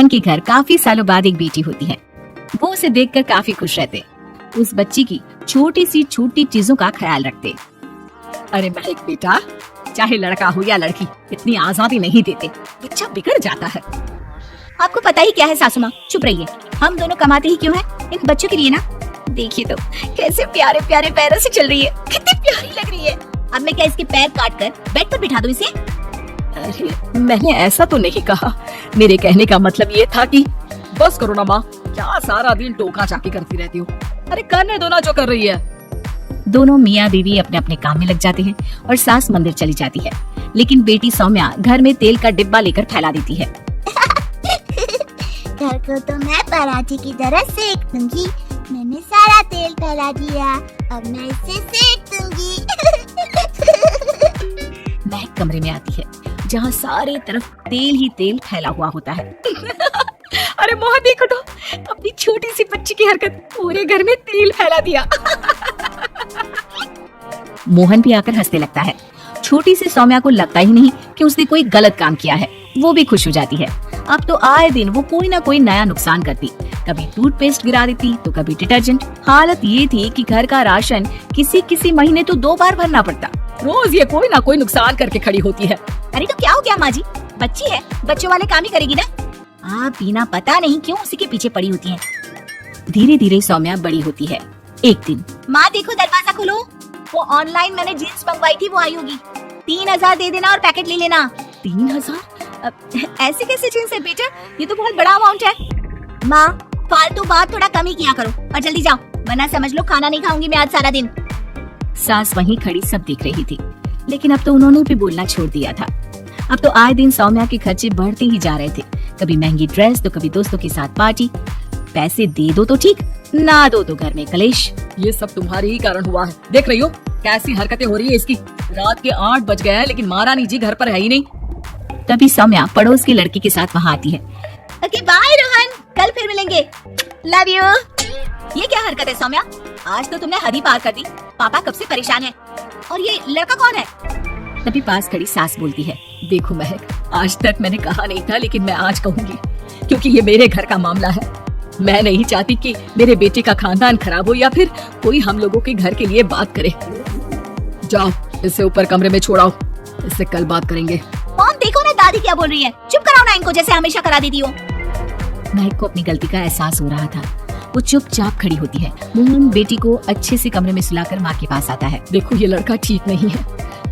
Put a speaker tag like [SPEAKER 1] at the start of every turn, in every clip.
[SPEAKER 1] मोहन के घर काफी सालों बाद एक बेटी होती है। वो उसे देखकर काफी खुश रहते, उस बच्ची की छोटी सी छोटी चीजों का ख्याल रखते।
[SPEAKER 2] अरे महक बेटा, चाहे लड़का हो या लड़की, इतनी आजादी नहीं देते, बच्चा बिगड़ जाता है।
[SPEAKER 1] आपको पता ही क्या है सासू माँ, चुप रहिए। हम दोनों कमाते ही क्यों हैं? इन बच्चों के लिए ना। देखिए तो कैसे प्यारे प्यारे पैरों से चल रही है, कितनी प्यारी लग रही है। अब मैं क्या इसके पैर काट कर बेड पर बिठा दूं इसे?
[SPEAKER 2] अरे मैंने ऐसा तो नहीं कहा, मेरे कहने का मतलब ये था कि बस करो ना माँ, क्या सारा दिन टोका चाकी करती रहती हो। अरे करने दो ना जो कर रही है।
[SPEAKER 1] दोनों मियाँ बीवी अपने अपने काम में लग जाते हैं और सास मंदिर चली जाती है, लेकिन बेटी सौम्या घर में तेल का डिब्बा लेकर फैला देती है।
[SPEAKER 3] घर को तो मैं पराठे की तरह सेक दूंगी। मैंने सारा तेल फैला दिया, अब मैं इसे सेक दूंगी।
[SPEAKER 1] महक कमरे में आती है जहाँ सारे तरफ तेल ही तेल फैला हुआ होता है।
[SPEAKER 2] अरे मोहन देखो तो, अपनी छोटी सी बच्ची की हरकत, पूरे घर में तेल फैला दिया।
[SPEAKER 1] मोहन भी आकर हंसने लगता है। छोटी सी सौम्या को लगता ही नहीं कि उसने कोई गलत काम किया है, वो भी खुश हो जाती है। अब तो आए दिन वो कोई ना कोई नया नुकसान करती, कभी टूथपेस्ट गिरा देती तो कभी डिटर्जेंट। हालत ये थी कि घर का राशन किसी महीने तो 2 बार भरना पड़ता।
[SPEAKER 2] रोज ये कोई ना कोई नुकसान करके खड़ी होती है।
[SPEAKER 1] अरे तो क्या हो गया माँ जी, बच्ची है, बच्चों वाले काम ही करेगी ना। आप बिना पता नहीं क्यों उसी के पीछे पड़ी होती हैं। धीरे धीरे सौम्या बड़ी होती है। एक दिन, माँ देखो दरवाजा खोलो, वो ऑनलाइन मैंने जीन्स मंगवाई थी, वो आई होगी। 3000 दे देना और पैकेट ले लेना।
[SPEAKER 2] 3000?
[SPEAKER 1] ऐसे कैसे जीन्स है बेटा, ये तो बहुत बड़ा अमाउंट है। माँ फालतू बात थोड़ा कम ही किया करो और जल्दी जाओ, वरना समझ लो खाना नहीं खाऊंगी मैं आज सारा दिन। सास वहीं खड़ी सब देख रही थी, लेकिन अब तो उन्होंने भी बोलना छोड़ दिया था। अब तो आए दिन सौम्या के खर्चे बढ़ते ही जा रहे थे, कभी महंगी ड्रेस तो कभी दोस्तों के साथ पार्टी। पैसे दे दो तो ठीक, ना दो तो घर में कलेश।
[SPEAKER 2] ये सब तुम्हारे ही कारण हुआ है। देख रही हो कैसी हरकतें हो रही है इसकी। रात के 8 बज गए हैं, लेकिन महारानी जी घर पर है ही नहीं।
[SPEAKER 1] तभी सौम्या पड़ोस की लड़की के साथ वहाँ आती है। ओके बाय रोहन, कल फिर मिलेंगे, लव यू। ये क्या हरकत है सौम्या, आज तो तुमने हद ही पार कर दी। पापा कब से परेशान है, और ये लड़का कौन है? तभी पास खड़ी सास बोलती है,
[SPEAKER 2] देखो महक, आज तक मैंने कहा नहीं था, लेकिन मैं आज कहूंगी, क्योंकि ये मेरे घर का मामला है। मैं नहीं चाहती कि मेरे बेटे का खानदान खराब हो या फिर कोई हम लोगों के घर के लिए बात करे। जाओ इसे ऊपर कमरे में छोड़ाओ, इससे कल बात करेंगे।
[SPEAKER 1] कौन देखो ना दादी क्या बोल रही है, चुप कराओ ना इनको, जैसे हमेशा करा देती हो। महक को अपनी गलती का एहसास हो रहा था। वो चुपचाप खड़ी होती है। मोहन बेटी को अच्छे से कमरे में सुलाकर माँ के पास आता है।
[SPEAKER 2] देखो ये लड़का ठीक नहीं है,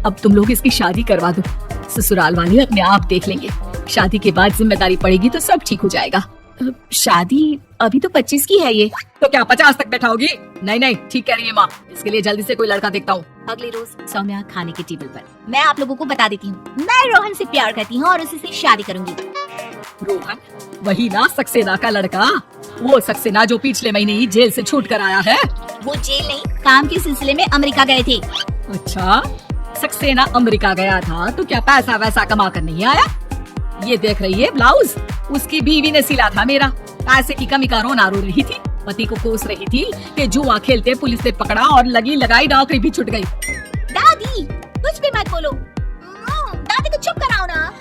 [SPEAKER 2] अब तुम लोग इसकी शादी करवा दो, ससुराल वाले अपने आप देख लेंगे। शादी के बाद जिम्मेदारी पड़ेगी तो सब ठीक हो जाएगा।
[SPEAKER 1] शादी अभी तो 25 की है, ये
[SPEAKER 2] तो क्या 50 तक बैठाओगी? नहीं नहीं, ठीक कह रही है माँ, इसके लिए जल्दी से कोई लड़का देखता हूँ।
[SPEAKER 1] अगले रोज सौम्या खाने के टेबल पर, मैं आप लोगों को बता देती हूँ, मैं रोहन से प्यार करती हूँ और उसी से शादी करूंगी।
[SPEAKER 2] रोहन? वही ना सक्सेना का लड़का, वो सक्सेना जो पिछले महीने ही जेल से छूट कर आया है।
[SPEAKER 1] वो जेल नहीं, काम के सिलसिले में अमेरिका गए थे।
[SPEAKER 2] अच्छा, सक्सेना अमेरिका गया था तो क्या पैसा वैसा कमा कर नहीं आया? ये देख रही है ब्लाउज, उसकी बीवी ने सिला था मेरा। पैसे की कमी का रोना रो रही थी, पति को कोस रही थी कि जुआ खेलते पुलिस ने पकड़ा और लगी लगाई नौकरी भी छूट गई।
[SPEAKER 1] दादी कुछ भी मत बोलो, दादी को चुप कराओ ना।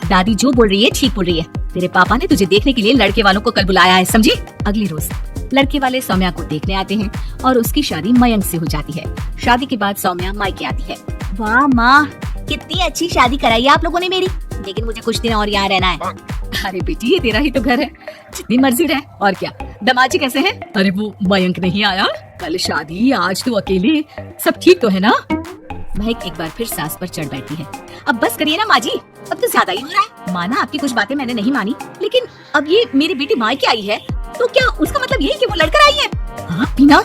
[SPEAKER 1] दादी जो बोल रही है ठीक बोल रही है, तेरे पापा ने तुझे देखने के लिए लड़के वालों को कल बुलाया है, समझी? अगली रोज लड़के वाले सौम्या को देखने आते हैं और उसकी शादी मयंक से हो जाती है। शादी के बाद सौम्या मायके आती है। वाह माँ, कितनी अच्छी शादी कराई है आप लोगों ने मेरी, लेकिन मुझे कुछ दिन और यहाँ रहना है।
[SPEAKER 2] अरे बेटी, ये तेरा ही तो घर है, जितनी मर्जी रहे। और क्या, दमाजी कैसे है? अरे वो मयंक नहीं आया, कल शादी, आज तो अकेले, सब ठीक तो है ना?
[SPEAKER 1] महक एक बार फिर सास पर चढ़ बैठी है। अब बस करिए ना माँ जी, अब तो ज्यादा ही हो रहा है। माना आपकी कुछ बातें मैंने नहीं मानी, लेकिन अब ये मेरी बेटी मायके आई है तो क्या उसका मतलब यही कि वो लड़कर आई है? हाँ पीना।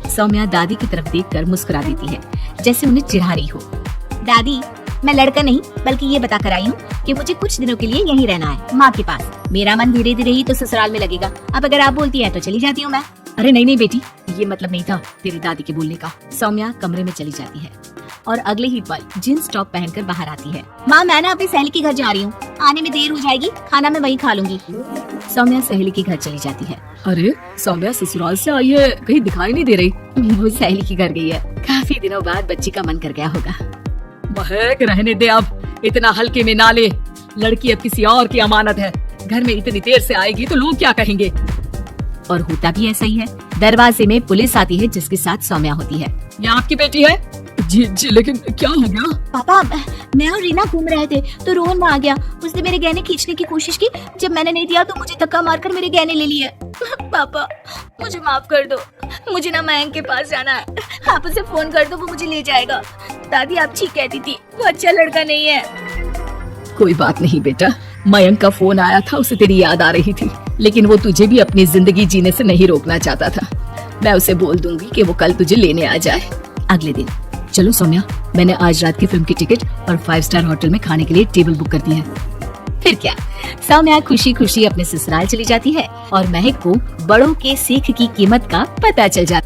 [SPEAKER 1] सौम्या दादी की तरफ देखकर मुस्कुरा देती है, जैसे उन्हें चिढ़ा रही हो। दादी, मैं लड़का नहीं बल्कि ये बता कर आई हूँ कि मुझे कुछ दिनों के लिए यहीं रहना है, माँ के पास। मेरा मन धीरे धीरे ही तो ससुराल में लगेगा। अब अगर आप बोलती है तो चली जाती हूँ मैं। अरे नहीं नहीं बेटी, ये मतलब नहीं था तेरी दादी के बोलने का। सौम्या कमरे में चली जाती है और अगले ही पल जींस टॉप पहनकर बाहर आती है। माँ, मैं ना अपनी सहेली के घर जा रही हूँ, आने में देर हो जाएगी, खाना मैं वहीं खा लूंगी। सौम्या सहेली के घर चली जाती है।
[SPEAKER 2] अरे सौम्या ससुराल से आई है, कहीं दिखाई नहीं दे रही।
[SPEAKER 1] वो सहेली के घर गई है, काफी दिनों बाद बच्ची का मन कर गया होगा।
[SPEAKER 2] महक रहने दे, अब इतना हल्के में ना ले, लड़की अब किसी और की अमानत है। घर में इतनी देर से आएगी तो लोग क्या कहेंगे।
[SPEAKER 1] और होता भी ऐसा ही है। दरवाजे में पुलिस आती है जिसके साथ सौम्या होती है।
[SPEAKER 2] ये आपकी बेटी है? जी लेकिन क्या हो गया?
[SPEAKER 3] पापा, मैं और रीना घूम रहे थे तो रोहन वहाँ आ गया। उसने मेरे गहने खींचने की कोशिश की। जब मैंने नहीं दिया तो मुझे धक्का मारकर मेरे गहने ले लिए। पापा, मुझे माफ कर दो। मुझे ना मयंक के पास जाना है। आप उसे फोन कर दो, वो मुझे ले जाएगा। दादी आप ठीक कहती थी, वो अच्छा लड़का नहीं है।
[SPEAKER 2] कोई बात नहीं बेटा, मयंक का फोन आया था, उसे तेरी याद आ रही थी, लेकिन वो तुझे भी अपनी जिंदगी जीने से नहीं रोकना चाहता था। मैं उसे बोल दूंगी कि वो कल तुझे लेने आ जाए।
[SPEAKER 1] अगले दिन
[SPEAKER 2] चलो सौम्या, मैंने आज रात की फिल्म की टिकट और 5 स्टार होटल में खाने के लिए टेबल बुक कर दी है।
[SPEAKER 1] फिर क्या, सौम्या खुशी खुशी अपने ससुराल चली जाती है और महक को बड़ों के सीख की कीमत का पता चल जाता है।